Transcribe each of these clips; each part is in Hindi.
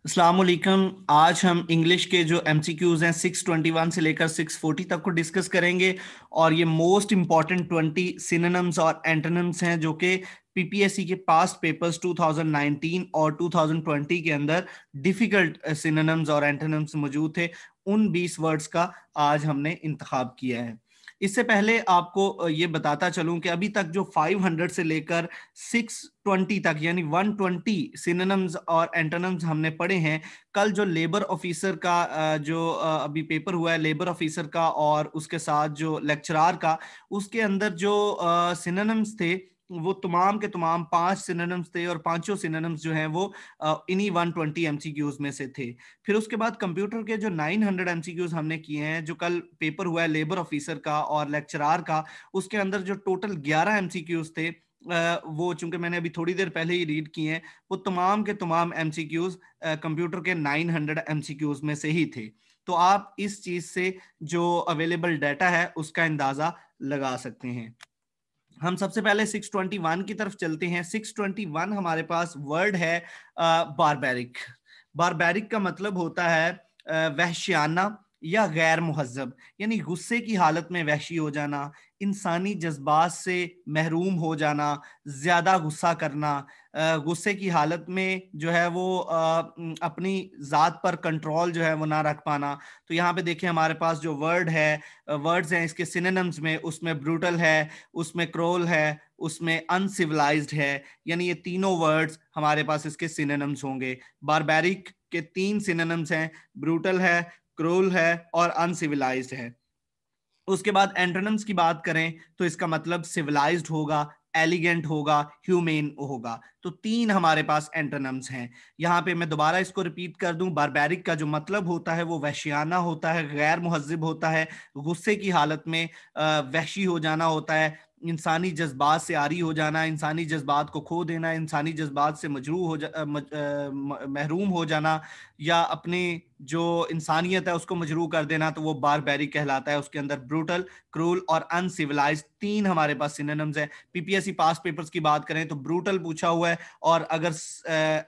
अस्सलाम वालेकुम। आज हम इंग्लिश के जो एमसीक्यूज हैं 621 से लेकर 640 तक को डिस्कस करेंगे। और ये मोस्ट इंपॉर्टेंट 20 सिनोनिम्स और एंटोनिम्स हैं जो कि पीपीएससी के पास्ट पेपर्स 2019 और 2020 के अंदर डिफिकल्ट सिनोनिम्स और एंटोनिम्स मौजूद थे। उन 20 वर्ड्स का आज हमने इंतखाब किया है। इससे पहले आपको ये बताता चलूं कि अभी तक जो 500 से लेकर 620 तक यानी 120 सिनोनिम्स और एंटोनिम्स हमने पढ़े हैं। कल जो लेबर ऑफिसर का जो अभी पेपर हुआ है लेबर ऑफिसर का और उसके साथ जो लेक्चरार का, उसके अंदर जो सिनोनिम्स थे वो तमाम के तमाम 5 सिनोनिम्स थे और पांचों सिनोनिम्स जो हैं वो इन्हीं 120 एमसीक्यूज में से थे। फिर उसके बाद कंप्यूटर के जो 900 एमसीक्यूज हमने किए हैं, जो कल पेपर हुआ है लेबर ऑफिसर का और लेक्चरार का, उसके अंदर जो टोटल 11 एमसीक्यूज थे, वो चूंकि मैंने अभी थोड़ी देर पहले ही रीड किए हैं, वो तमाम के तमाम एमसीक्यूज कंप्यूटर के 900 एमसीक्यूज में से ही थे। तो आप इस चीज से जो अवेलेबल डाटा है उसका अंदाजा लगा सकते हैं। हम सबसे पहले 621 की तरफ चलते हैं। 621 हमारे पास वर्ड है बारबैरिक। बारबैरिक का मतलब होता है वहशियाना या गैर मुहज्जब, यानी गुस्से की हालत में वहशी हो जाना, इंसानी जज्बात से महरूम हो जाना, ज्यादा गुस्सा करना, गुस्से की हालत में जो है वो अपनी जात पर कंट्रोल जो है वो ना रख पाना। तो यहाँ पे देखिए हमारे पास जो वर्ड है, वर्ड्स हैं इसके सिनोनिम्स में, उसमें ब्रूटल है, उसमें क्रोल है, उसमें अनसिविलाइज्ड है, यानी ये तीनों वर्ड्स हमारे पास इसके सिनोनिम्स होंगे। बारबैरिक के 3 सिनोनिम्स हैं, ब्रूटल है, क्रूल है और अनसिविलाइज्ड है। उसके बाद एंटोनिम्स की बात करें तो इसका मतलब सिविलाइज्ड होगा, एलिगेंट होगा, ह्यूमेन होगा। तो 3 हमारे पास एंटोनिम्स हैं। यहां पे मैं दोबारा इसको रिपीट कर दूं, बारबैरिक का जो मतलब होता है वो वहशियाना होता है, गैर मुहज्जिब होता है, गुस्से की हालत में वहशी हो जाना होता है, इंसानी जज्बात से आरी हो जाना, इंसानी जज्बात को खो देना, इंसानी जज्बात से मजरू हो महरूम हो जाना, या अपनी जो इंसानियत है उसको मजरू कर देना, तो वो बारबैरिक कहलाता है। उसके अंदर ब्रूटल, क्रूल और अनसिविलाइज्ड 3 हमारे पास सिनोनिम्स है। पीपीएससी पास पेपर्स की बात करें तो ब्रूटल पूछा हुआ है, और अगर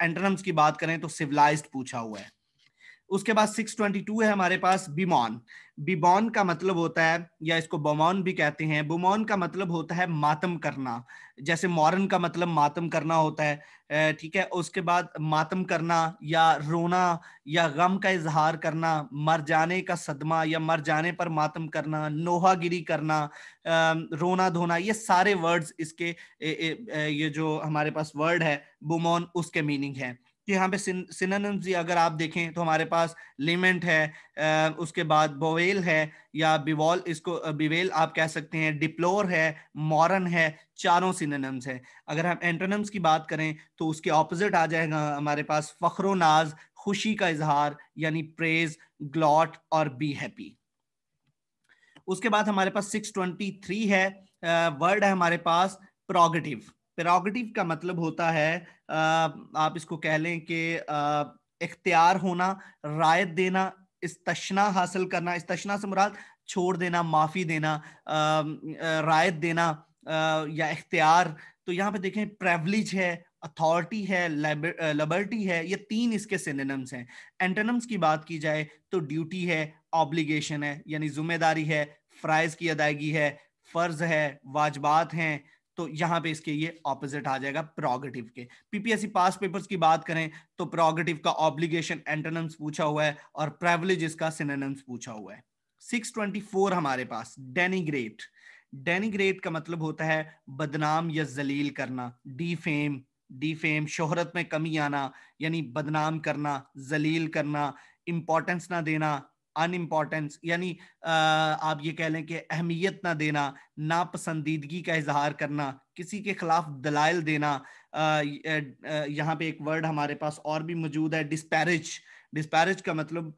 एंटोनिम्स की बात करें तो सिविलाइज्ड पूछा हुआ है। उसके बाद 622 है हमारे पास बिमॉन। बिमॉन का मतलब होता है, या इसको बोमॉन भी कहते हैं, बुमॉन का मतलब होता है मातम करना। जैसे मॉरन का मतलब मातम करना होता है, ठीक है। उसके बाद मातम करना या रोना या गम का इजहार करना, मर जाने का सदमा या मर जाने पर मातम करना, नोहागिरी करना, रोना धोना, ये सारे वर्ड्स इसके ये जो हमारे पास वर्ड है बुमॉन, उसके मीनिंग है। कि यहाँ पे सिनोनिम्स अगर आप देखें तो हमारे पास लिमेंट है, उसके बाद बोवेल है या बिवॉल, इसको बिवेल आप कह सकते हैं, डिप्लोर है, मॉरन है, चारों सिनोनिम्स है। अगर हम एंटोनिम्स की बात करें तो उसके ऑपोजिट आ जाएगा हमारे पास फख्रो नाज, खुशी का इजहार, यानी प्रेज, ग्लॉट और बी हैप्पी। उसके बाद हमारे पास 623 है, वर्ड है हमारे पास प्रोगेटिव। प्रोगेटिव का मतलब होता है, आप इसको कह लें कि इख्तियार होना, रायत देना, इस्तशना हासिल करना। इस्तशना से मुराद छोड़ देना, माफी देना, रायत देना या इख्तियार। तो यहाँ पे देखें प्रिविलेज है, अथॉरिटी है, लिबर्टी है, ये 3 इसके सिनोनिम्स हैं। एंटोनिम्स की बात की जाए तो ड्यूटी है, ऑब्लिगेशन है यानी जिम्मेदारी है, फ्राइज की अदायगी है, फर्ज है, वाजबात हैं। तो यहां पे इसके ये ऑपोजिट आ जाएगा प्रोगेटिव के। पीपीएससी पास पेपर्स की बात करें तो प्रोगेटिव का ऑब्लिगेशन एंटोनिम्स पूछा हुआ है और प्रिविलेज इसका सिनोनिम्स पूछा हुआ है। 624 हमारे पास डेनिग्रेट। डेनिग्रेट का मतलब होता है बदनाम या जलील करना, डीफेम। डीफेम शोहरत में कमी आना, यानी बदनाम करना, जलील करना, इंपॉर्टेंस ना देना, अनइम्पॉर्टेंस यानी आप ये कह लें कि अहमियत ना देना, नापसंदीदगी का इजहार करना, किसी के खिलाफ दलाइल देना। यहाँ पे एक वर्ड हमारे पास और भी मौजूद है, डिस्पैरेज। डिस्पैरेज का मतलब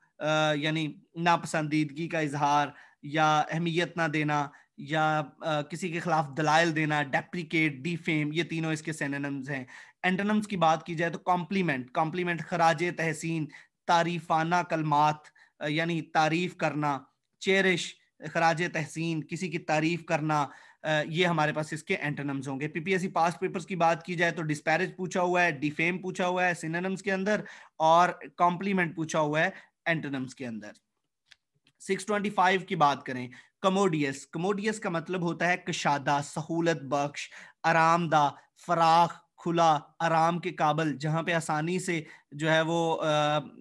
यानी नापसंदीदगी का इजहार या अहमियत ना देना या किसी के खिलाफ दलाइल देना, डेप्रिकेट, डिफेम, ये तीनों इसके सिनोनिम्स हैं। एंटोनिम्स की बात की जाए तो कॉम्प्लीमेंट। कॉम्प्लीमेंट खराजे तहसीन, तारीफाना कलमात यानी तारीफ करना, चेरिश खराज तहसीन, किसी की तारीफ करना, ये हमारे पास इसके एंटोनिम्स होंगे। पीपीएससी पास्ट पेपर्स की बात की जाए तो डिस्पैरेज पूछा हुआ है, डिफेम पूछा हुआ है सिनोनिम्स के अंदर, और कॉम्प्लीमेंट पूछा हुआ है एंटोनिम्स के अंदर। 625 की बात करें, कमोडियस। कमोडियस का मतलब होता है कशादा, सहूलत बख्श, आरामदा, फराख, खुला, आराम के काबिल, जहां पे आसानी से जो है वो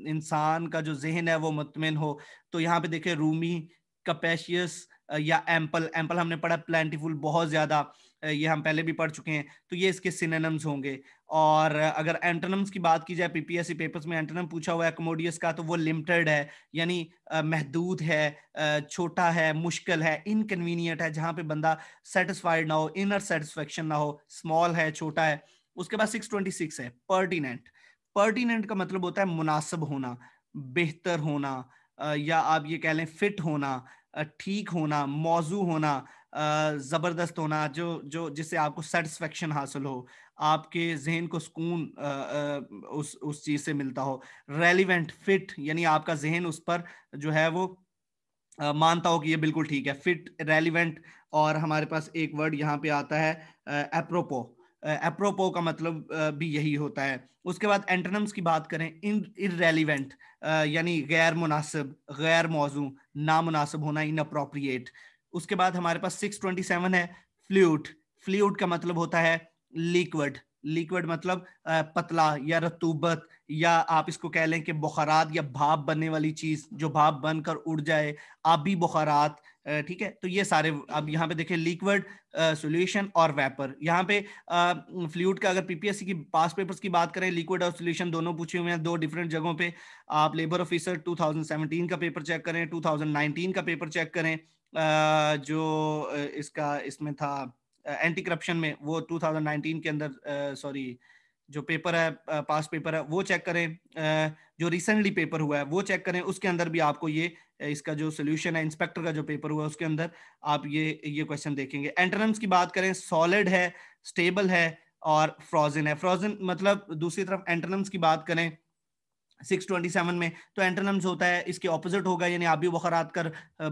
इंसान का जो जहन है वो मुतमिन हो। तो यहाँ पे देखें रूमी, कपेशियस या एम्पल। एम्पल हमने पढ़ा प्लेंटीफुल, बहुत ज्यादा, ये हम पहले भी पढ़ चुके हैं, तो ये इसके सिनोनिम्स होंगे। और अगर एंटोनिम्स की बात की जाए, पीपीएससी पेपर्स में एंटोनिम पूछा हुआ है कमोडियस का, तो वो लिमिटेड है, यानी महदूद है, छोटा है, मुश्किल है, इनकन्वीनियंट है, जहां पे बंदा सेटिस्फाइड ना हो, इनर सेटिस्फेक्शन ना हो, स्मॉल है, छोटा है। उसके बाद 626 है पर्टिनेंट। पर्टिनेंट का मतलब होता है मुनासिब होना, बेहतर होना, या आप ये कह लें फिट होना, ठीक होना, मौजू होना, जबरदस्त होना, जो जो जिससे आपको सेटिस्फेक्शन हासिल हो, आपके जहन को सुकून उस चीज से मिलता हो। रेलिवेंट, फिट, यानी आपका जहन उस पर जो है वो मानता हो कि ये बिल्कुल ठीक है, फिट, रेलिवेंट। और हमारे पास एक वर्ड यहाँ पे आता है एप्रोपो। एप्रोपो का मतलब भी यही होता है। उसके बाद एंटोनिम्स की बात करें, इनरेलीवेंट, यानी गैर मुनासिब, गैर मौजू, नामुनासिब होना, इनअप्रोप्रिएट। उसके बाद हमारे पास 627 है फ्लूइड। फ्लूइड का मतलब होता है लिक्विड। लिक्विड मतलब पतला या रतूबत, या आप इसको कह लें कि बुखारात या भाप बनने वाली चीज, जो भाप बनकर उड़ जाए, आबी बुखारात। ठीक है, तो ये सारे अब यहाँ पे देखें, लिक्विड, सॉल्यूशन और वेपर। यहाँ पे फ्लूइड का अगर पीपीएससी की पास्ट पेपर्स की बात करें, लिक्विड और सॉल्यूशन दोनों पूछे हुए हैं दो डिफरेंट जगहों पे। आप लेबर ऑफिसर 2017 का पेपर चेक करें, 2019 का पेपर चेक करें, जो इसका इसमें था एंटी करप्शन में, वो 2019 के अंदर, सॉरी, जो पेपर है पास पेपर है वो चेक करें, जो रिसेंटली पेपर हुआ है वो चेक करें, उसके अंदर भी आपको ये इसका जो सोल्यूशन है इंस्पेक्टर का जो पेपर हुआ है उसके अंदर आप ये क्वेश्चन देखेंगे। एंटोनिम्स की बात करें, सॉलिड है, स्टेबल है और फ्रोजन है। फ्रोजन मतलब दूसरी तरफ एंटोनिम्स की बात करें 627 में, तो एंटोनिम्स होता है इसके ऑपोजिट होगा, यानी आबी बुखारात कर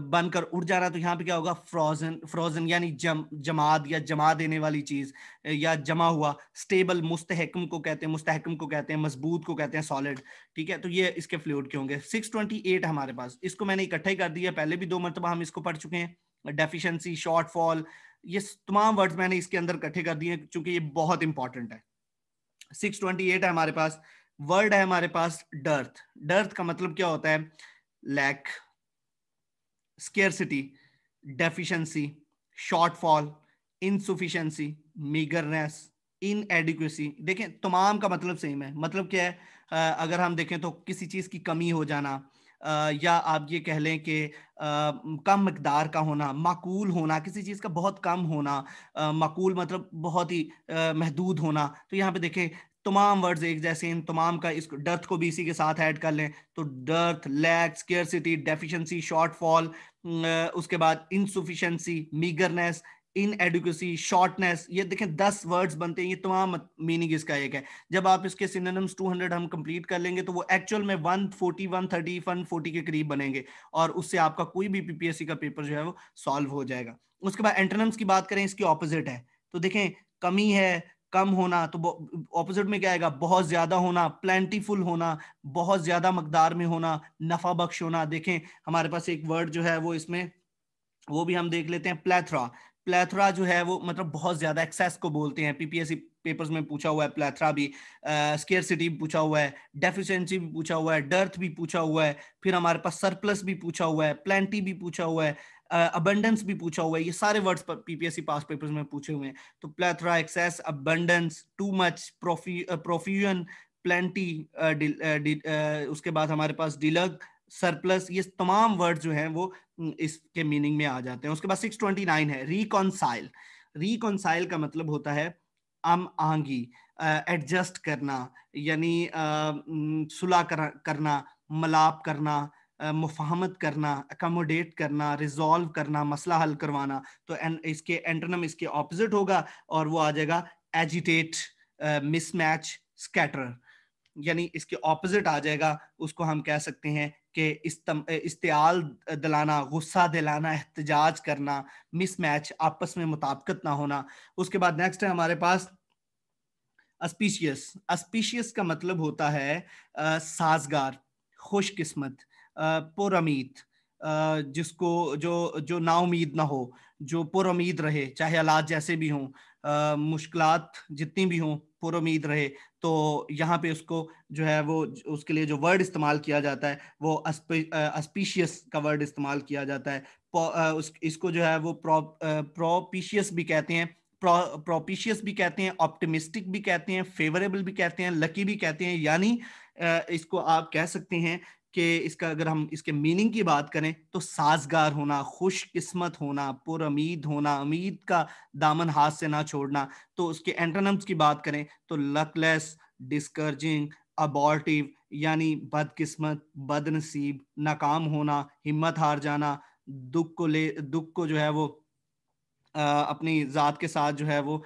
बनकर उड़ जाना, तो यहाँ पे क्या होगा, फ्रोजन। फ्रोजन यानी जमाद या जमा देने वाली चीज, या जमा हुआ। स्टेबल मुस्तहकम को कहते हैं, मुस्तहकम को कहते हैं, मजबूत को कहते हैं सॉलिड। ठीक है, तो ये इसके फ्लूइड के होंगे। 628 हमारे पास, इसको मैंने इकट्ठा ही कर दिया, पहले भी 2 मरतबा हम इसको पढ़ चुके हैं। डेफिशिएंसी, शॉर्टफॉल, ये तमाम वर्ड्स मैंने इसके अंदर इकट्ठे कर दिए क्योंकि ये बहुत इंपॉर्टेंट है। 628 है हमारे पास। वर्ड है हमारे पास डर्थ। डर्थ का मतलब क्या होता है, lack, scarcity, deficiency, shortfall, insufficiency, meagreness, inadequacy. देखें तमाम का मतलब सेम है। मतलब क्या है, अगर हम देखें तो किसी चीज की कमी हो जाना, या आप ये कह लें कि कम मकदार का होना, माकूल होना, किसी चीज का बहुत कम होना, माकूल मतलब बहुत ही महदूद होना। तो यहाँ पे देखें तमाम वर्ड्स एक जैसे, इन तमाम का इस डर्थ को भी इसी के साथ ऐड कर लें, तो dearth, lack, scarcity, deficiency, shortfall, उसके बाद इनसुफिशिएंसी, मीगरनेस, इनएडुकेसी, शॉर्टनेस। ये देखें 10 वर्ड्स बनते हैं, ये तमाम मीनिंग इसका एक है। जब आप इसके सिनोनिम्स 200 हम कंप्लीट कर लेंगे तो वो एक्चुअल में 140, 130, 140 के करीब बनेंगे, और उससे आपका कोई भी पीपीएससी का पेपर जो है वो सॉल्व हो जाएगा। उसके बाद एंटोनिम्स की बात करें, इसकी ऑपोजिट है, तो देखें कमी है, कम होना, तो ऑपोजिट में क्या आएगा, बहुत ज्यादा होना, प्लेंटीफुल होना, बहुत ज्यादा मकदार में होना, नफा बख्श होना। देखें हमारे पास एक वर्ड जो है वो इसमें, वो भी हम देख लेते हैं, प्लेथरा। प्लेथरा जो है वो मतलब बहुत ज्यादा, एक्सेस को बोलते हैं, पीपीएससी पेपर्स में पूछा हुआ है प्लेथरा भी, स्केर्सिटी भी पूछा हुआ है, डेफिशिएंसी भी पूछा हुआ है, डर्थ भी पूछा हुआ है, फिर हमारे पास सरप्लस भी पूछा हुआ है, प्लेंटी भी पूछा हुआ है, अबंडेंस भी पूछा हुआ है। ये सारे वर्ड्स पीपीएससी पास पेपर्स में पूछे हुए हैं। तो plethora, excess, abundance, too much, profusion, plenty, उसके बाद हमारे पास डिलग, सरप्लस, ये तमाम वर्ड जो हैं वो इसके मीनिंग में आ जाते हैं। उसके बाद 629 है रिकॉन्साइल। रिकॉन्साइल का मतलब होता है हम आहंगी, एडजस्ट करना, यानी सुलह करना, मलाप करना, मुफाहमत करना, अकोमोडेट करना, रिजॉल्व करना, मसला हल करवाना। तो इसके एंटोनिम इसके ऑपोजिट होगा और वो आ जाएगा एजिटेट, मिसमैच, स्कैटर। यानी इसके ऑपोजिट आ जाएगा, उसको हम कह सकते हैं कि इस्तेआल दिलाना, गुस्सा दिलाना, एहतजाज करना, मिसमैच, आपस में मुताबिकत ना होना। उसके बाद नेक्स्ट है हमारे पास अस्पीशियस। अस्पीशियस का मतलब होता है साजगार, खुशकिस्मत, पुरउम्मीद, जिसको जो जो नाउमीद ना हो, जो पुरउम्मीद रहे, चाहे हालात जैसे भी हों, मुश्किलात जितनी भी हों, पुरउम्मीद रहे। तो यहाँ पे उसको जो है वो उसके लिए जो वर्ड इस्तेमाल किया जाता है वो अस्पीशियस का वर्ड इस्तेमाल किया जाता है। इसको जो है वो प्रोपिशियस भी कहते हैं, प्रोपिशियस भी कहते हैं, ऑप्टिमिस्टिक भी कहते हैं, फेवरेबल भी कहते हैं, लकी भी कहते हैं। यानी इसको आप कह सकते हैं कि इसका अगर हम इसके मीनिंग की बात करें तो साजगार होना, खुशकिस्मत होना, पुरउम्मीद होना, उम्मीद का दामन हाथ से ना छोड़ना। तो उसके एंटोनिम्स की बात करें तो लकलेस, डिस्करेजिंग, अबॉर्टिव यानी बदकिस्मत, बदनसीब, नाकाम होना, हिम्मत हार जाना, दुख को जो है वो अपनी जात के साथ जो है वो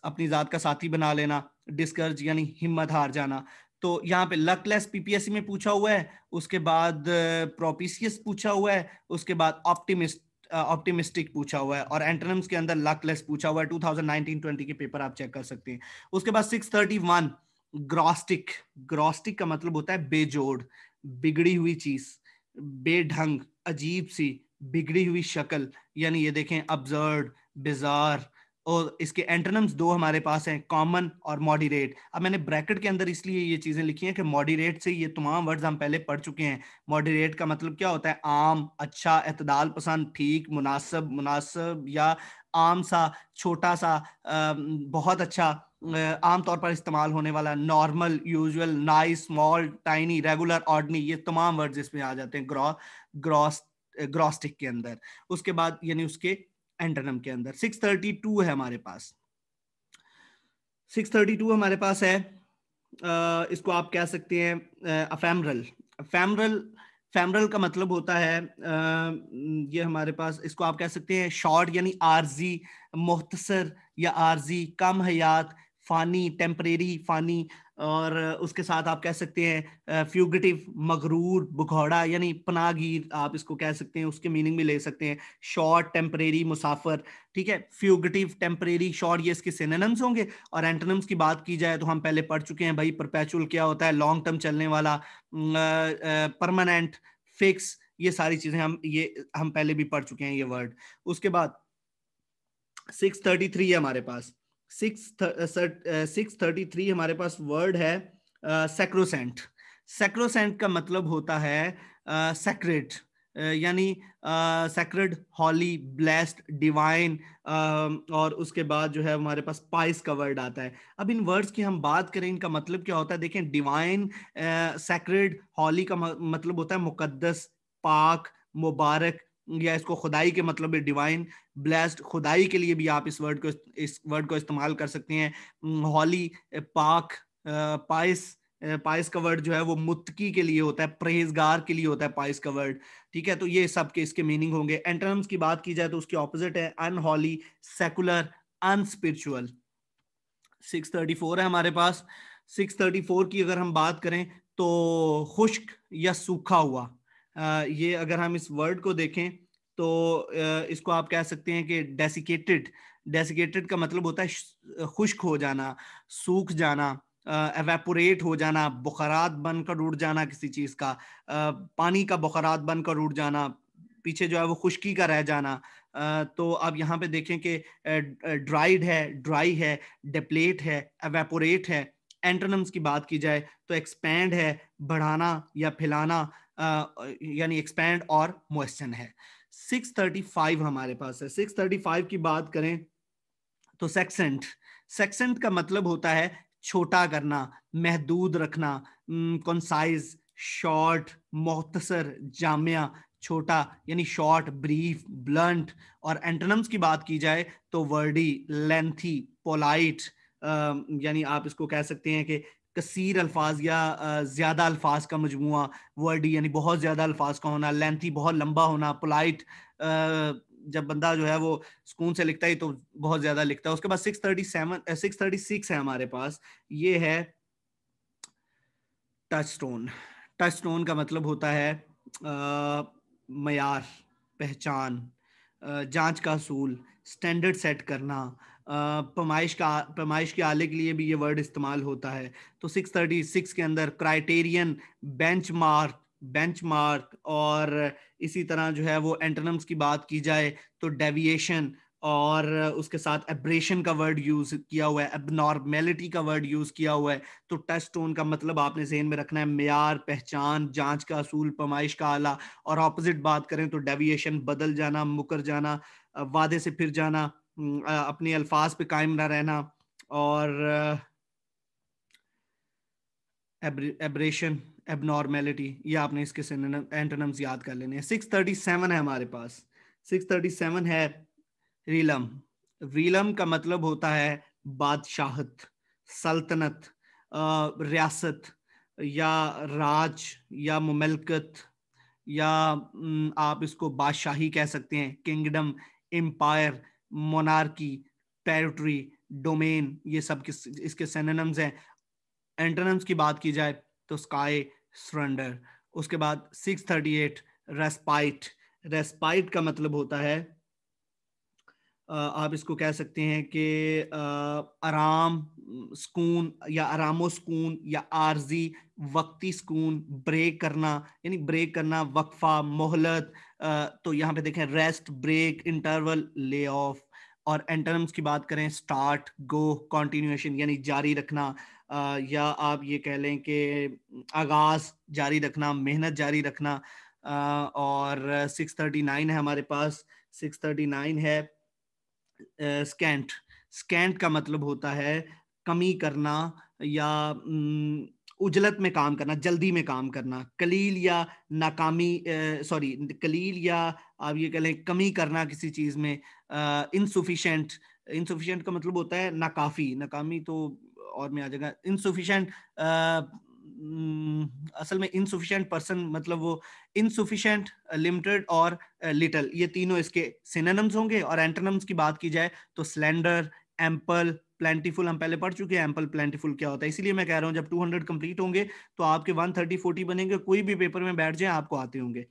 अपनी जात का साथी बना लेना, डिस्कर्ज यानी हिम्मत हार जाना। तो यहाँ पे लकलेस पीपीएससी में पूछा हुआ है, उसके बाद प्रोपिशियस पूछा हुआ है, उसके बाद ऑप्टिमिस्टिक पूछा हुआ है, और एंटोनिम्स के अंदर लकलेस पूछा हुआ है। 2019-20 के पेपर आप चेक कर सकते हैं। उसके बाद 631 ग्रॉस्टिक। ग्रॉस्टिक का मतलब होता है बेजोड़, बिगड़ी हुई चीज, बेढंग, अजीब सी, बिगड़ी हुई शक्ल, यानी ये देखें अब्सर्ड, बिजार। और इसके एंटोनिम्स दो हमारे पास हैं, कॉमन और मॉडरेट। अब मैंने ब्रैकेट के अंदर इसलिए ये चीजें लिखी हैं कि मॉडरेट से ये तमाम वर्ड्स हम पहले पढ़ चुके हैं। मॉडरेट का मतलब क्या होता है? आम, अच्छा, एतदाल पसंद, ठीक, मुनासिब, मुनासिब या आम सा, छोटा सा, बहुत अच्छा, आमतौर पर इस्तेमाल होने वाला, normal, usual, nice, small, tiny, regular, ordinary, ये तमाम वर्ड्स इसमें आ जाते हैं ग्रॉस ग्रॉस्टिक के अंदर। उसके बाद यानी उसके एंटोनिम के अंदर 632 है हमारे पास। 632 हमारे पास है, इसको आप कह सकते हैं अफेमरल। फैमरल फैमरल का मतलब होता है ये हमारे पास, इसको आप कह सकते हैं शॉर्ट यानी आरजी, मुख्तसर या आरजी, कम हयात, फानी, टेम्परेरी, फानी। और उसके साथ आप कह सकते हैं फ्यूगिटिव, मगरूर, बुखौड़ा यानी पनाहगीर, आप इसको कह सकते हैं, उसके मीनिंग भी ले सकते हैं। शॉर्ट, टेम्परेरी, मुसाफर, ठीक है। फ्यूगिटिव, टेम्परेरी, शॉर्ट, ये इसके सिनोनिम्स होंगे। और एंटोनिम्स की बात की जाए तो हम पहले पढ़ चुके हैं भाई, परपेचुअल क्या होता है, लॉन्ग टर्म चलने वाला, परमानेंट, फिक्स, ये सारी चीजें हम पहले भी पढ़ चुके हैं ये वर्ड। उसके बाद 633 है हमारे पास। 633 हमारे पास वर्ड है सैक्रोसेंट। सैक्रोसेंट का मतलब होता है सैक्रेड, यानी सैक्रेड, हॉली, ब्लेस्ड, डिवाइन। और उसके बाद जो है हमारे पास पाइस का वर्ड आता है। अब इन वर्ड्स की हम बात करें, इनका मतलब क्या होता है, देखें, डिवाइन, सैक्रेड, हॉली का मतलब होता है मुकद्दस, पाक, मुबारक, या इसको खुदाई के मतलब है डिवाइन। ब्लेस्ड, खुदाई के लिए भी आप इस वर्ड को इस्तेमाल कर सकते हैं। हॉली, पाक, पाइस, पाइस का वर्ड जो है वो मुत्तकी के लिए होता है, परहेजगार के लिए होता है पाइस का वर्ड, ठीक है। तो ये सब के इसके मीनिंग होंगे। एंटोनिम्स की बात की जाए तो उसके ऑपोजिट है अनहॉली, सेकुलर, अनस्पिरिचुअल। 634 है हमारे पास। 634 की अगर हम बात करें तो खुश्क या सूखा हुआ। ये अगर हम इस वर्ड को देखें तो इसको आप कह सकते हैं कि डेसिकेटेड। डेसिकेटेड का मतलब होता है खुश्क हो जाना, सूख जाना, एवेपोरेट हो जाना, बुखारात बनकर उड़ जाना किसी चीज का, पानी का बुखारात बनकर उड़ जाना, पीछे जो है वो खुश्की का रह जाना। तो आप यहाँ पे देखें कि ड्राइड है, ड्राई है, डिप्लेट है, एवेपोरेट है। एंटोनिम्स की बात की जाए तो एक्सपैंड है, बढ़ाना या फैलाना, यानी एक्सपैंड और मॉइस्चन है। 635 हमारे पास है। 635 की बात करें तो सेक्सेंट। सेक्सेंट का मतलब होता है छोटा करना, महदूद रखना, कंसाइज, शॉर्ट, मुख्तसर, जामिया, छोटा, यानी शॉर्ट, ब्रीफ, ब्लंट। और एंटोनिम्स की बात की जाए तो वर्डी, लेंथी, पोलाइट, यानी आप इसको कह सकते हैं कि कसीर अल्फाज या ज्यादा अल्फाज का मजमुआ। वर्डी यानी बहुत ज्यादा अल्फाज का होना, लेंथी बहुत लंबा होना, पोलाइट जब बंदा जो है वो सुकून से लिखता है तो बहुत ज्यादा लिखता है। उसके बाद 636 है हमारे पास। ये है टच स्टोन, टच स्टोन का मतलब होता है मयार, पहचान, जांच का असूल, स्टैंडर्ड सेट करना, पैमाइश के आले के लिए भी ये वर्ड इस्तेमाल होता है। तो 636 के अंदर क्राइटेरियन, बेंचमार्क, बेंचमार्क, और इसी तरह जो है वो एंटोनिम्स की बात की जाए तो डेविएशन, और उसके साथ एब्रेशन का वर्ड यूज किया हुआ है, एबनॉर्मेलिटी का वर्ड यूज किया हुआ है। तो टच टोन का मतलब आपने ज़हन में रखना है मेयार, पहचान, जांच का असूल, पैमाइश का आला। और ऑपोजिट बात करें तो डेविएशन, बदल जाना, मुकर जाना, वादे से फिर जाना, अपने अल्फाज पे कायम ना रहना, और एब्रेशन, एबनॉर्मेलिटी, ये आपने इसके एंटोनिम्स याद कर लेने हैं। 637 है हमारे पास, 637 है रीलम। रीलम का मतलब होता है बादशाहत, सल्तनत, रियासत, या राज, या मुमलकत, या आप इसको बादशाही कह सकते हैं, kingdom, empire, monarchy, territory, domain, ये सब इसके सिनोनिम्स हैं। एंटोनिम्स की बात की जाए तो स्काई, सरेंडर। उसके बाद 638 रेस्पाइट। रेस्पाइट का मतलब होता है आप इसको कह सकते हैं कि आराम, सुकून, या आरामो सुकून, या आर्जी, वक्ती सुकून, ब्रेक करना, यानी ब्रेक करना, वक्फा, मोहलत। तो यहाँ पे देखें rest, break, interval, lay off. और एंटोनिम्स की बात करें स्टार्ट, गो, कंटिन्यूएशन, यानी जारी रखना, या आप ये कह लें कि आगाज, जारी रखना, मेहनत जारी रखना। और 639 है हमारे पास, 639 है स्कैंट। स्कैंट का मतलब होता है कमी करना, या उजलत में काम करना, जल्दी में काम करना। कलील या नाकामी, सॉरी, कलील या आप ये कह लें कमी करना किसी चीज में। इनसुफिशेंट, इनसुफिशेंट का मतलब होता है नाकाफी, नाकामी तो और में आ जाएगा। इनसुफिशेंट, असल में इनसुफिशिएंट पर्सन मतलब वो इनसुफिशिएंट, लिमिटेड और लिटल, ये तीनों इसके सिनोनिम्स होंगे। और एंटोनिम्स की बात की जाए तो स्लेंडर, एम्पल, प्लेंटीफुल, हम पहले पढ़ चुके हैं एम्पल प्लेंटीफुल क्या होता है। इसीलिए मैं कह रहा हूं जब 200 कंप्लीट होंगे तो आपके 130 40 बनेंगे, कोई भी पेपर में बैठ जाए आपको आते होंगे।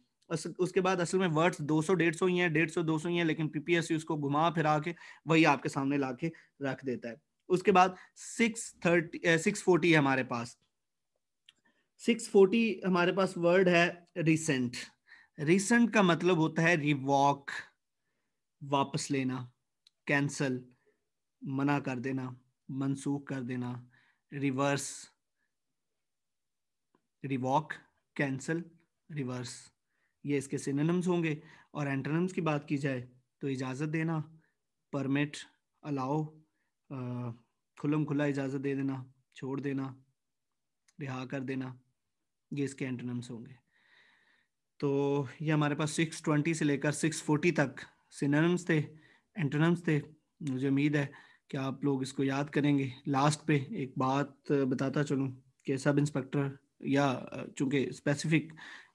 उसके बाद असल में वर्ड्स 200 150 ही हैं, 150 200 ही हैं, लेकिन पीपीएससी उसको घुमा फिरा के वही आपके सामने ला के रख देता है। उसके बाद 640 है हमारे पास। 640 हमारे पास वर्ड है रिसेंट। रिसेंट का मतलब होता है रिवॉक, वापस लेना, कैंसल, मना कर देना, मनसूख कर देना, रिवर्स, रिवॉक, कैंसल, रिवर्स, ये इसके सिनोनिम्स होंगे। और एंटोनिम्स की बात की जाए तो इजाज़त देना, परमिट, अलाउ, खुल्लम खुला इजाज़त दे देना, छोड़ देना, रिहा कर देना, ये इसके एंटोनिम्स होंगे। तो ये हमारे पास 620 से लेकर 640 तक सिनोनिम्स थे, एंटोनिम्स थे। मुझे उम्मीद है कि आप लोग इसको याद करेंगे। लास्ट पे एक बात बताता चलूँ कि सब इंस्पेक्टर, या चूंकि स्पेसिफिक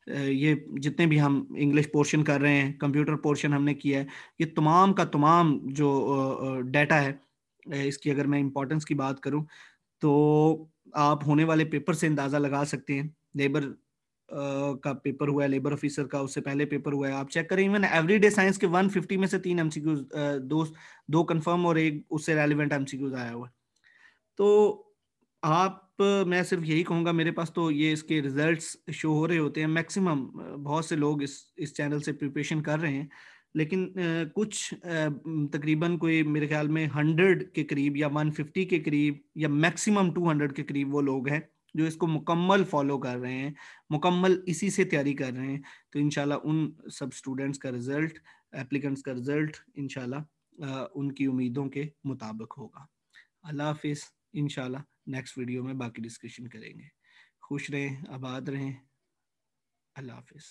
ये जितने भी हम इंग्लिश पोर्शन कर रहे हैं, कंप्यूटर पोर्शन हमने किया है, ये तमाम का तमाम जो डाटा है, इसकी अगर मैं इंपॉर्टेंस की बात करूं तो आप होने वाले पेपर से अंदाजा लगा सकते हैं। लेबर का पेपर हुआ है, लेबर ऑफिसर का उससे पहले पेपर हुआ है, आप चेक करें। इवन एवरीडे साइंस के 150 में से 3 एमसीक्यूज, दो कंफर्म और एक उससे रेलिवेंट एमसीक्यूज आया हुआ है। तो आप, मैं सिर्फ यही कहूंगा, मेरे पास तो ये इसके रिजल्ट्स शो हो रहे होते हैं मैक्सिमम। बहुत से लोग इस चैनल से प्रिपरेशन कर रहे हैं, लेकिन कुछ तकरीबन कोई मेरे ख्याल में 100 के करीब या 150 के करीब या मैक्सिमम 200 के करीब वो लोग हैं जो इसको मुकम्मल फॉलो कर रहे हैं, मुकम्मल इसी से तैयारी कर रहे हैं। तो इंशाल्लाह उन सब स्टूडेंट्स का रिजल्ट, एप्लीकेंट्स का रिजल्ट इंशाल्लाह उनकी उम्मीदों के मुताबिक होगा। अल्लाह हाफिज़। इंशाल्लाह नेक्स्ट वीडियो में बाकी डिस्कशन करेंगे। खुश रहें, आबाद रहें। अल्लाह हाफिज़।